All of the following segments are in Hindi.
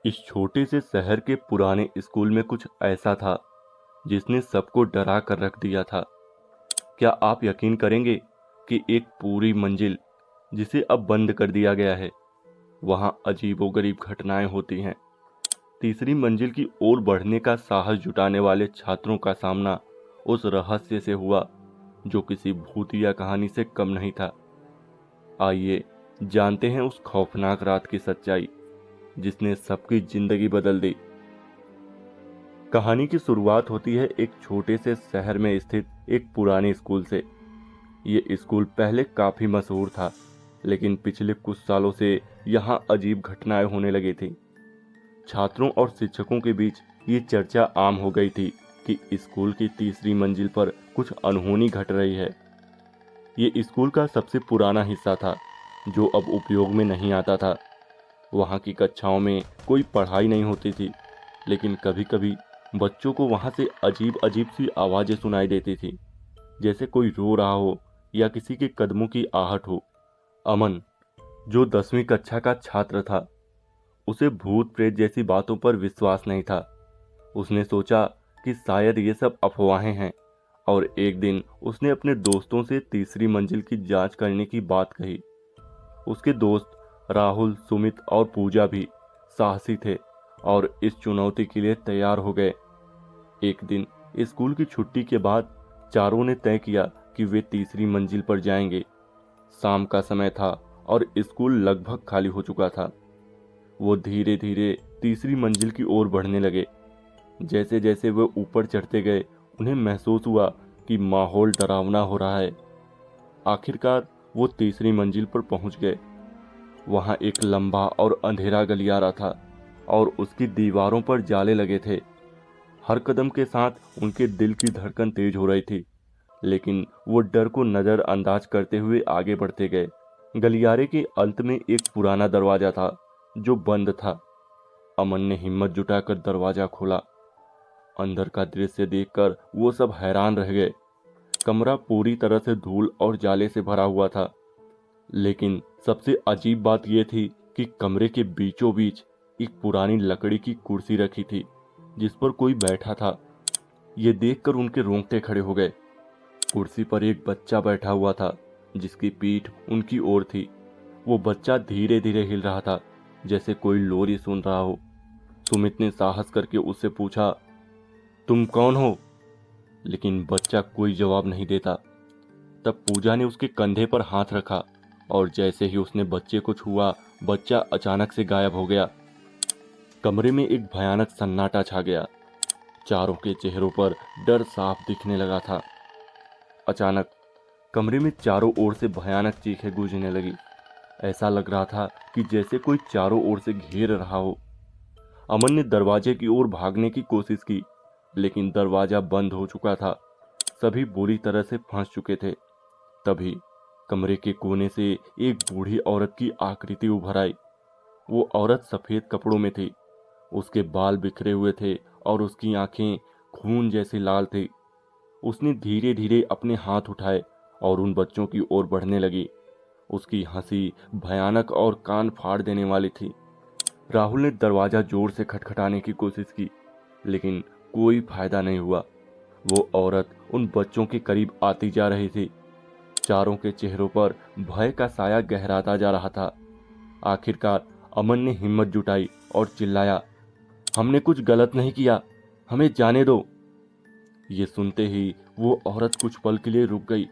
इस छोटे से शहर के पुराने स्कूल में कुछ ऐसा था जिसने सबको डरा कर रख दिया था। क्या आप यकीन करेंगे कि एक पूरी मंजिल जिसे अब बंद कर दिया गया है, वहां अजीबोगरीब घटनाएं होती हैं। तीसरी मंजिल की ओर बढ़ने का साहस जुटाने वाले छात्रों का सामना उस रहस्य से हुआ जो किसी भूतिया कहानी से कम नहीं था। आइए जानते हैं उस खौफनाक रात की सच्चाई जिसने सबकी जिंदगी बदल दी। कहानी की शुरुआत होती है एक छोटे से शहर में स्थित एक पुराने स्कूल से। ये स्कूल पहले काफी मशहूर था, लेकिन पिछले कुछ सालों से यहाँ अजीब घटनाएं होने लगी थी। छात्रों और शिक्षकों के बीच ये चर्चा आम हो गई थी कि स्कूल की तीसरी मंजिल पर कुछ अनहोनी घट रही है। ये स्कूल का सबसे पुराना हिस्सा था जो अब उपयोग में नहीं आता था। वहाँ की कक्षाओं में कोई पढ़ाई नहीं होती थी, लेकिन कभी कभी बच्चों को वहाँ से अजीब अजीब सी आवाज़ें सुनाई देती थी, जैसे कोई रो रहा हो या किसी के कदमों की आहट हो। अमन, जो 10वीं कक्षा का छात्र था, उसे भूत प्रेत जैसी बातों पर विश्वास नहीं था। उसने सोचा कि शायद ये सब अफवाहें हैं, और एक दिन उसने अपने दोस्तों से तीसरी मंजिल की जांच करने की बात कही। उसके दोस्त राहुल, सुमित और पूजा भी साहसी थे और इस चुनौती के लिए तैयार हो गए। एक दिन स्कूल की छुट्टी के बाद चारों ने तय किया कि वे तीसरी मंजिल पर जाएंगे। शाम का समय था और स्कूल लगभग खाली हो चुका था। वो धीरे धीरे तीसरी मंजिल की ओर बढ़ने लगे। जैसे जैसे वे ऊपर चढ़ते गए, उन्हें महसूस हुआ कि माहौल डरावना हो रहा है। आखिरकार वो तीसरी मंजिल पर पहुंच गए। वहां एक लंबा और अंधेरा गलियारा था और उसकी दीवारों पर जाले लगे थे। हर कदम के साथ उनके दिल की धड़कन तेज हो रही थी, लेकिन वो डर को नजरअंदाज करते हुए आगे बढ़ते गए। गलियारे के अंत में एक पुराना दरवाजा था जो बंद था। अमन ने हिम्मत जुटाकर दरवाजा खोला। अंदर का दृश्य देखकर वो सब हैरान रह गए। कमरा पूरी तरह से धूल और जाले से भरा हुआ था, लेकिन सबसे अजीब बात यह थी कि कमरे के बीचों बीच एक पुरानी लकड़ी की कुर्सी रखी थी जिस पर कोई बैठा था। ये देखकर उनके रोंगटे खड़े हो गए। कुर्सी पर एक बच्चा बैठा हुआ था जिसकी पीठ उनकी ओर थी। वो बच्चा धीरे धीरे हिल रहा था, जैसे कोई लोरी सुन रहा हो। सुमित ने साहस करके उससे पूछा, तुम कौन हो? लेकिन बच्चा कोई जवाब नहीं देता। तब पूजा ने उसके कंधे पर हाथ रखा और जैसे ही उसने बच्चे को छुआ, बच्चा अचानक से गायब हो गया। कमरे में एक भयानक सन्नाटा छा गया। चारों के चेहरों पर डर साफ दिखने लगा था। अचानक कमरे में चारों ओर से भयानक चीखें गूंजने लगी। ऐसा लग रहा था कि जैसे कोई चारों ओर से घेर रहा हो। अमन ने दरवाजे की ओर भागने की कोशिश की, लेकिन दरवाजा बंद हो चुका था। सभी बुरी तरह से फंस चुके थे। तभी कमरे के कोने से एक बूढ़ी औरत की आकृति उभर आई। वो औरत सफेद कपड़ों में थी। उसके बाल बिखरे हुए थे और उसकी आंखें खून जैसी लाल थी। उसने धीरे धीरे अपने हाथ उठाए और उन बच्चों की ओर बढ़ने लगी। उसकी हंसी भयानक और कान फाड़ देने वाली थी। राहुल ने दरवाजा जोर से खटखटाने की कोशिश की, लेकिन कोई फायदा नहीं हुआ। वो औरत उन बच्चों के करीब आती जा रही थी। चारों के चेहरों पर भय का साया गहराता जा रहा था। आखिरकार अमन ने हिम्मत जुटाई और चिल्लाया, हमने कुछ गलत नहीं किया, हमें जाने दो। ये सुनते ही वो औरत कुछ पल के लिए रुक गई।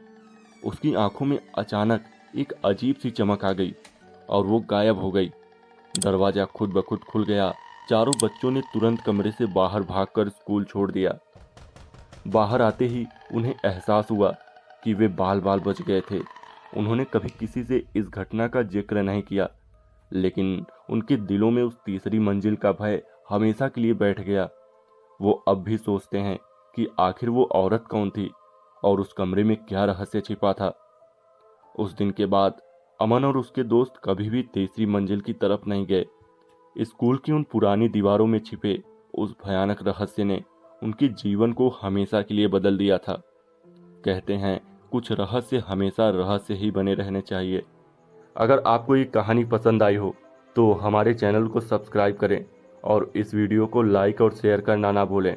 उसकी आंखों में अचानक एक अजीब सी चमक आ गई और वो गायब हो गई। दरवाजा खुद ब खुद खुल गया। चारों बच्चों ने तुरंत कमरे से बाहर भागकर स्कूल छोड़ दिया। बाहर आते ही उन्हें एहसास हुआ कि वे बाल बाल बच गए थे। उन्होंने कभी किसी से इस घटना का जिक्र नहीं किया, लेकिन उनके दिलों में उस तीसरी मंजिल का भय हमेशा के लिए बैठ गया। वो अब भी सोचते हैं कि आखिर वो औरत कौन थी और उस कमरे में क्या रहस्य छिपा था। उस दिन के बाद अमन और उसके दोस्त कभी भी तीसरी मंजिल की तरफ नहीं गए। स्कूल की उन पुरानी दीवारों में छिपे उस भयानक रहस्य ने उनके जीवन को हमेशा के लिए बदल दिया था। कहते हैं, कुछ रहस्य हमेशा रहस्य ही बने रहने चाहिए। अगर आपको ये कहानी पसंद आई हो तो हमारे चैनल को सब्सक्राइब करें और इस वीडियो को लाइक और शेयर करना ना भूलें।